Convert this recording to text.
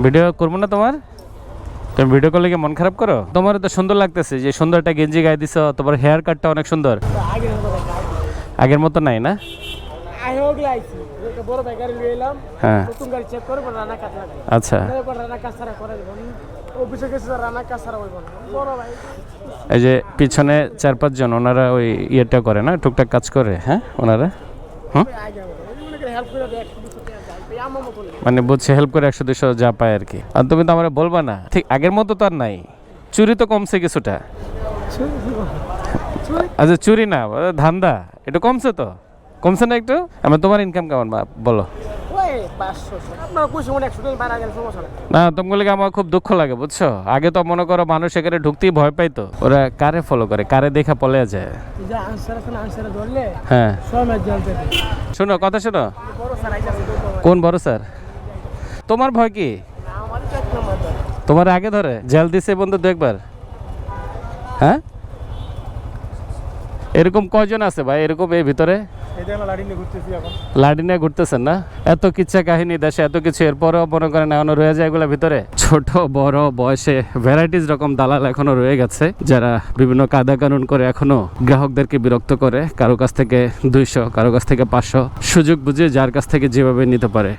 Video করবো না তোমার? তুমি ভিডিও করলে কি মন খারাপ করো? তোমার তো সুন্দর লাগতেছে, যে সুন্দর একটা গেঞ্জি গায়ে দিছো, তোমার হেয়ার কাটটা অনেক সুন্দর। আগের মতো নাই না? হ্যাঁ আচ্ছা, এই যে পিছনে 4-5 জন ওনারা ওই ইয়েটা করে না, টুকটাক কাজ করে। হ্যাঁ ওনারা মানে বুঝছে হেল্প করে 100-200 যা পায় আর কি। আর তুমি তো আমার বলবা না, ঠিক আগের মতো তো আর নাই। চুরি তো কমছে কিছুটা। আচ্ছা চুরি না, ধান্দা একটু কমছে তো, কমছে না একটু? আমার তোমার ইনকাম কেমন বলো না? তোমাগুলো আমার খুব দুঃখ লাগে বুঝছো। আগে তো মনে করো মানুষ এখানে ঢুকতেই ভয় পাইতো। ওরা কারে ফলো করে, কারে দেখা পলে যায়। হ্যাঁ শোনো কথা শোনো। কোন বড় স্যার? তোমার ভয় কি? তোমার আগে ধরে জেল দিছে বন্ধু 2-1 বার। হ্যাঁ এরকম কয়জন আছে ভাই এরকম এই ভিতরে? লাডি নিয়ে ঘুরতেছেন না? এত কিচ্ছা কাহিনী দেশে, এত কিছু, এরপরেও মনে করেন এখনো রয়ে যায় এগুলো ভিতরে। ছোট বড় বয়সে ভ্যারাইটিস রকম দালাল এখনো রয়ে গেছে, যারা বিভিন্ন কায়দা কানুন করে এখনো গ্রাহকদেরকে বিরক্ত করে। কারো কাছ থেকে 200, কারো কাছ থেকে 500, সুযোগ বুঝে যার কাছ থেকে যেভাবে নিতে পারে।